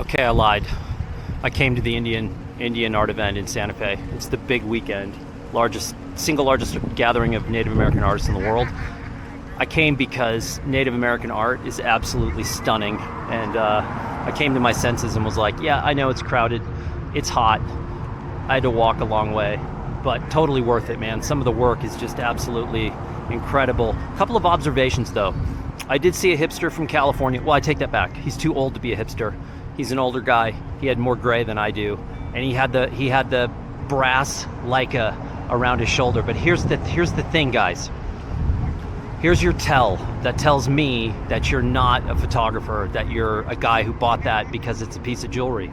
Okay, I lied. I came to the Indian art event in Santa Fe. It's the big weekend, single largest gathering of Native American artists in the world. I came because Native American art is absolutely stunning, and I came to my senses and was like, yeah, I know it's crowded, it's hot, I had to walk a long way, but totally worth it, man. Some of the work is just absolutely incredible. A couple of observations though. I did see a hipster from California. Well, I take that back. He's too old to be a hipster. He's an older guy. He had more gray than I do, and he had the brass Leica around his shoulder. But here's the thing, guys. Here's your tell that tells me that you're not a photographer, that you're a guy who bought that because it's a piece of jewelry.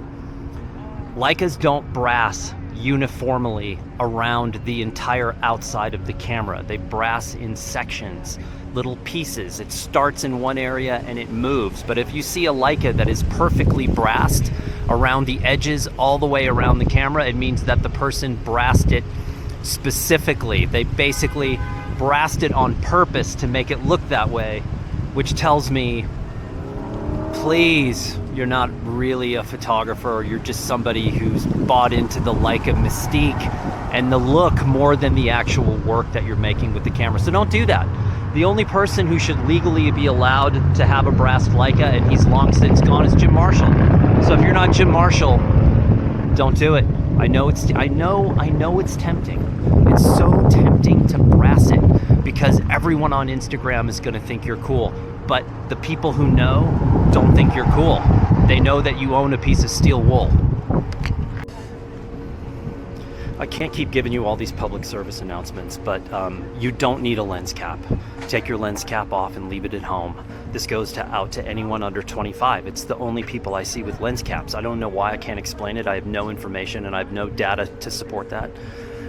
Leicas don't brass uniformly around the entire outside of the camera. They brass in sections, little pieces. It starts in one area and it moves. But if you see a Leica that is perfectly brassed around the edges all the way around the camera, it means that the person brassed it specifically. They basically brassed it on purpose to make it look that way, which tells me, please, you're not really a photographer. You're just somebody who's bought into the Leica mystique and the look more than the actual work that you're making with the camera. So don't do that. The only person who should legally be allowed to have a brassed Leica, and he's long since gone, is Jim Marshall. So if you're not Jim Marshall, don't do it. I know it's tempting. It's so tempting to brass it because everyone on Instagram is going to think you're cool. But the people who know don't think you're cool. They know that you own a piece of steel wool. I can't keep giving you all these public service announcements, but you don't need a lens cap. Take your lens cap off and leave it at home. This goes out to anyone under 25. It's the only people I see with lens caps. I don't know why. I can't explain it. I have no information and I have no data to support that.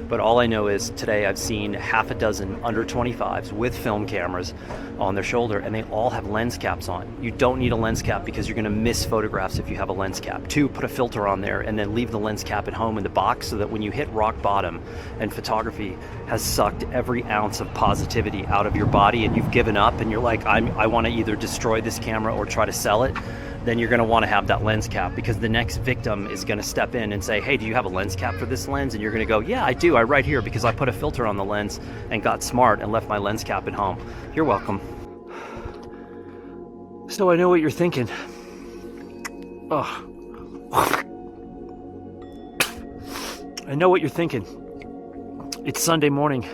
But all I know is today I've seen half a dozen under 25s with film cameras on their shoulder, and they all have lens caps on. You don't need a lens cap because you're going to miss photographs if you have a lens cap. 2, put a filter on there and then leave the lens cap at home in the box so that when you hit rock bottom and photography has sucked every ounce of positivity out of your body and you've given up and you're like, I want to either destroy this camera or try to sell it, then you're going to want to have that lens cap, because the next victim is going to step in and say, hey, do you have a lens cap for this lens? And you're going to go, yeah, I do. I right here, because I put a filter on the lens and got smart and left my lens cap at home. You're welcome. So I know what you're thinking. Oh. I know what you're thinking. It's Sunday morning.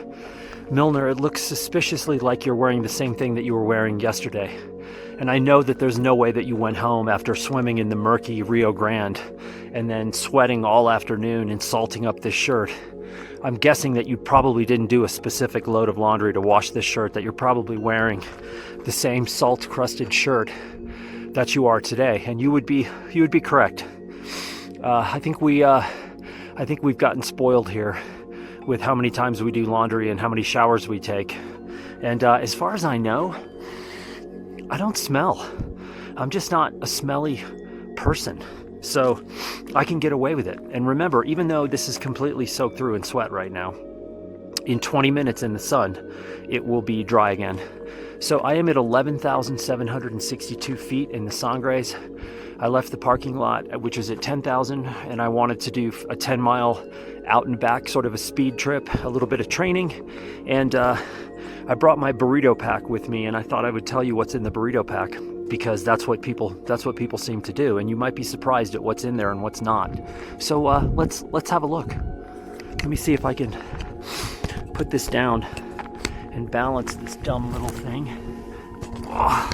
Milner, it looks suspiciously like you're wearing the same thing that you were wearing yesterday. And I know that there's no way that you went home after swimming in the murky Rio Grande and then sweating all afternoon and salting up this shirt. I'm guessing that you probably didn't do a specific load of laundry to wash this shirt, that you're probably wearing the same salt-crusted shirt that you are today. And you would be correct. I think we've gotten spoiled here with how many times we do laundry and how many showers we take. And as far as I know, I don't smell. I'm just not a smelly person. So I can get away with it. And remember, even though this is completely soaked through in sweat right now, in 20 minutes in the sun, it will be dry again. So I am at 11,762 feet in the Sangres. I left the parking lot, which is at 10,000, and I wanted to do a 10-mile out and back, sort of a speed trip, a little bit of training. And I brought my burrito pack with me, and I thought I would tell you what's in the burrito pack, because that's what people seem to do, and you might be surprised at what's in there and what's not. So let's have a look. Let me see if I can put this down and balance this dumb little thing. Oh,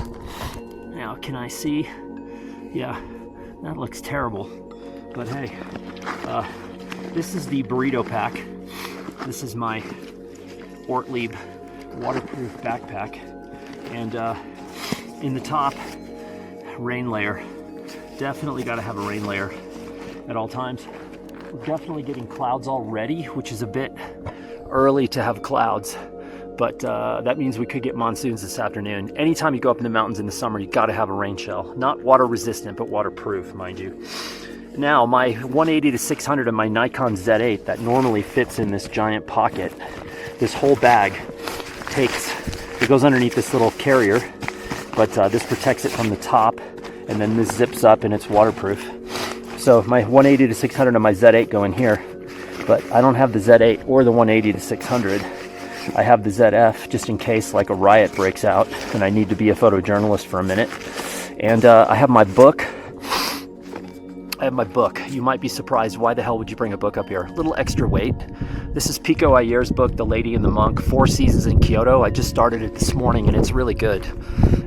now can I see? Yeah, that looks terrible. But hey, this is the burrito pack. This is my Ortlieb waterproof backpack, and in the top, rain layer. Definitely got to have a rain layer at all times. We're definitely getting clouds already, which is a bit early to have clouds, but that means we could get monsoons this afternoon. Anytime you go up in the mountains in the summer, you got to have a rain shell. Not water resistant, but waterproof, mind you. Now, my 180 to 600 of my Nikon Z8 that normally fits in this giant pocket, this whole bag it goes underneath this little carrier, but this protects it from the top and then this zips up and it's waterproof. So my 180 to 600 and my Z8 go in here, but I don't have the Z8 or the 180 to 600. I have the ZF just in case like a riot breaks out and I need to be a photojournalist for a minute. And I have my book. You might be surprised, why the hell would you bring a book up here? A little extra weight. This is Pico Iyer's book, The Lady and the Monk, 4 Seasons in Kyoto. I just started it this morning and it's really good.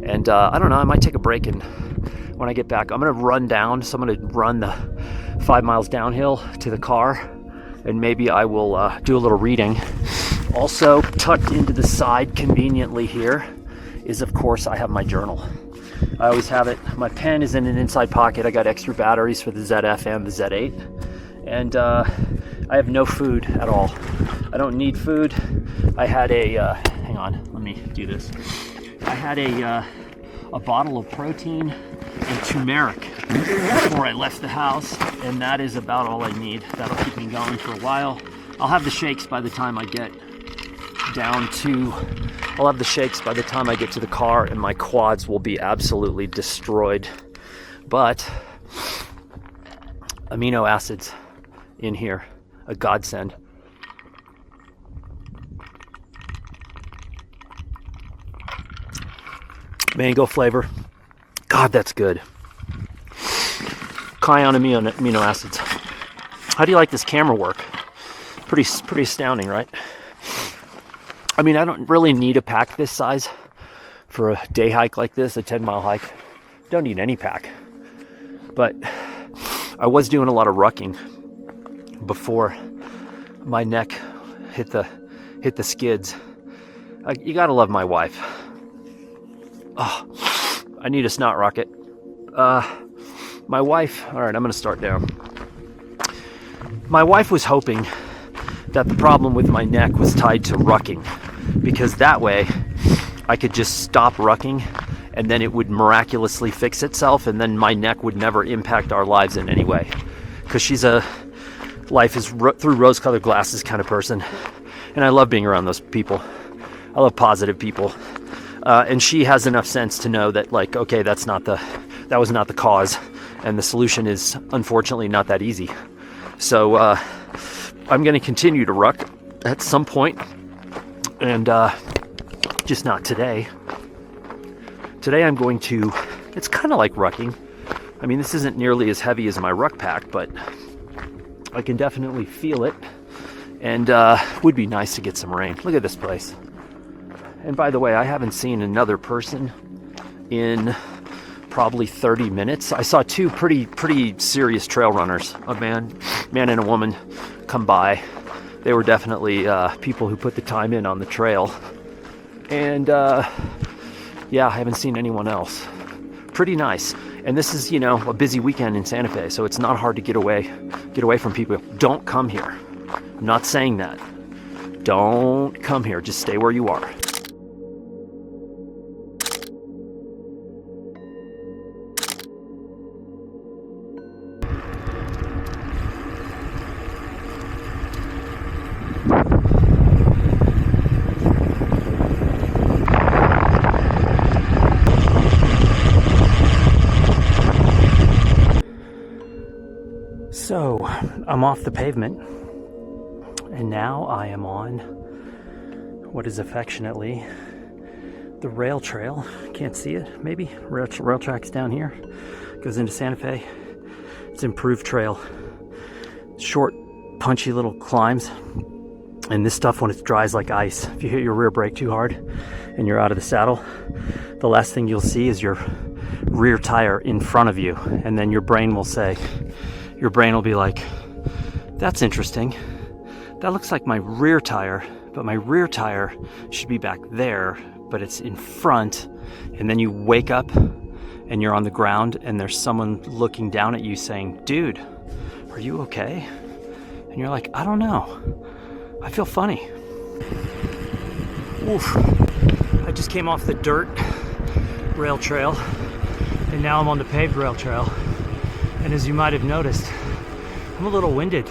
And I don't know, I might take a break, and when I get back, I'm gonna run down. So I'm gonna run the 5 miles downhill to the car, and maybe I will do a little reading. Also tucked into the side conveniently here is, of course, I have my journal. I always have it. My pen is in an inside pocket. I got extra batteries for the ZF and the Z8. And I have no food at all. I don't need food. I had a, hang on, let me do this. I had a bottle of protein and turmeric before I left the house, and that is about all I need. That'll keep me going for a while. I'll have the shakes by the time I get to the car, and my quads will be absolutely destroyed. But amino acids in here, a godsend. Mango flavor. God, that's good. Cayenne amino acids. How do you like this camera work? Pretty astounding, right? I mean, I don't really need a pack this size for a day hike like this, a 10-mile hike. Don't need any pack. But I was doing a lot of rucking before my neck hit the skids. You gotta love my wife. Oh, I need a snot rocket. My wife, all right, I'm gonna start down. My wife was hoping that the problem with my neck was tied to rucking, because that way I could just stop rucking and then it would miraculously fix itself, and then my neck would never impact our lives in any way. Because she's a life is through rose-colored glasses kind of person, and I love being around those people. I love positive people, and she has enough sense to know that, like, okay, that was not the cause, and the solution is unfortunately not that easy. So I'm going to continue to ruck at some point, and just not today. Today I'm going to, it's kind of like rucking. I mean, this isn't nearly as heavy as my ruck pack, but I can definitely feel it, and would be nice to get some rain. Look at this place. And by the way, I haven't seen another person in probably 30 minutes. I saw two pretty serious trail runners, a man and a woman, come by. They were definitely people who put the time in on the trail. And yeah, I haven't seen anyone else. Pretty nice. And this is, a busy weekend in Santa Fe, so it's not hard to get away from people. Don't come here. I'm not saying that. Don't come here. Just stay where you are. So, I'm off the pavement, and now I am on what is affectionately the rail trail. Can't see it, maybe? Rail tracks down here. Goes into Santa Fe. It's improved trail. Short, punchy little climbs. And this stuff, when it dries like ice, if you hit your rear brake too hard and you're out of the saddle, the last thing you'll see is your rear tire in front of you. And then your brain will be like, that's interesting. That looks like my rear tire, but my rear tire should be back there, but it's in front. And then you wake up and you're on the ground and there's someone looking down at you saying, dude, are you okay? And you're like, I don't know. I feel funny. Oof. I just came off the dirt rail trail and now I'm on the paved rail trail. And as you might have noticed, I'm a little winded.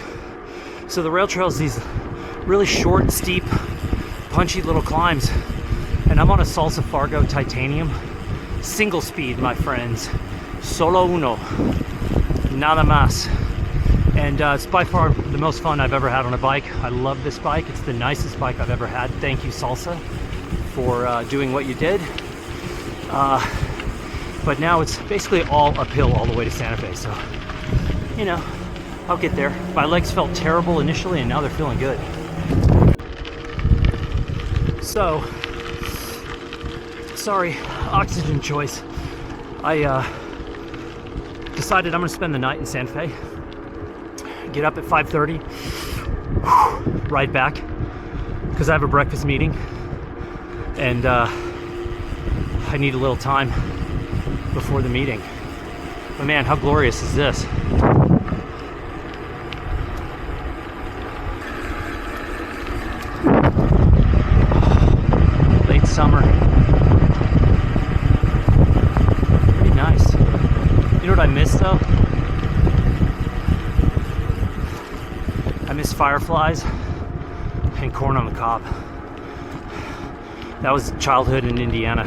So the rail trail is these really short, steep, punchy little climbs. And I'm on a Salsa Fargo titanium, single speed, my friends. Solo uno. Nada más. And it's by far the most fun I've ever had on a bike. I love this bike. It's the nicest bike I've ever had. Thank you, Salsa, for doing what you did. But now it's basically all uphill all the way to Santa Fe. So, you know, I'll get there. My legs felt terrible initially, and now they're feeling good. So, sorry, oxygen choice. I decided I'm gonna spend the night in Santa Fe. Get up at 5:30, ride back, because I have a breakfast meeting, and I need a little time before the meeting. But man, how glorious is this? Late summer. Pretty nice. You know what I miss though? I miss fireflies and corn on the cob. That was childhood in Indiana,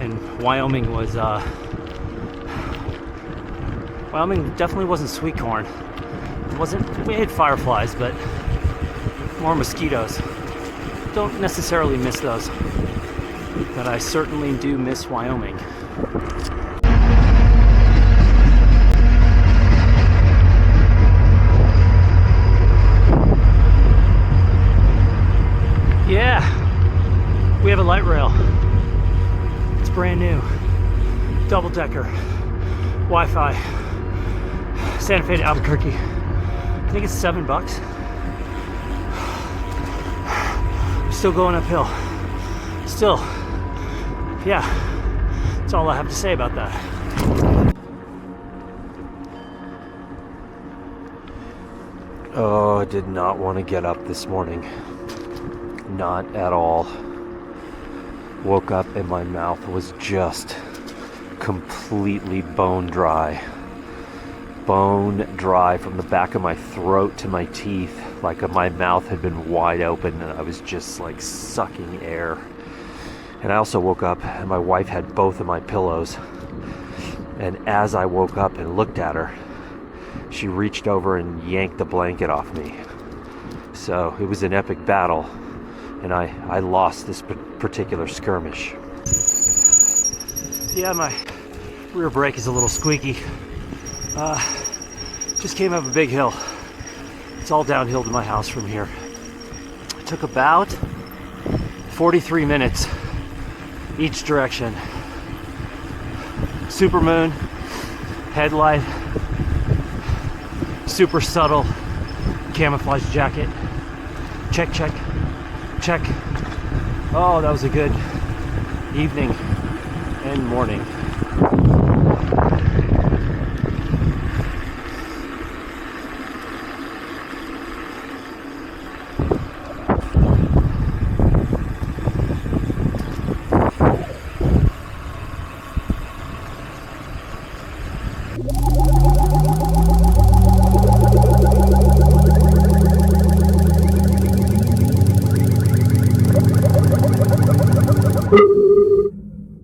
and Wyoming was Wyoming definitely wasn't sweet corn. It wasn't. We had fireflies, but more mosquitoes. Don't necessarily miss those, but I certainly do miss Wyoming. Yeah, we have a light rail. It's brand new. Double decker. Wi-Fi. Santa Fe to Albuquerque. I think it's $7. Still going uphill. Still. Yeah. That's all I have to say about that. Oh, I did not want to get up this morning. Not at all. Woke up and my mouth was just completely bone dry. Bone dry from the back of my throat to my teeth. Like my mouth had been wide open and I was just like sucking air. And I also woke up and my wife had both of my pillows. And as I woke up and looked at her, she reached over and yanked the blanket off me. So it was an epic battle. And I lost this particular skirmish. Yeah, my rear brake is a little squeaky. Just came up a big hill. It's all downhill to my house from here. It took about 43 minutes each direction. Supermoon, headlight, super subtle camouflage jacket. Check, check. Check. Oh, that was a good evening and morning.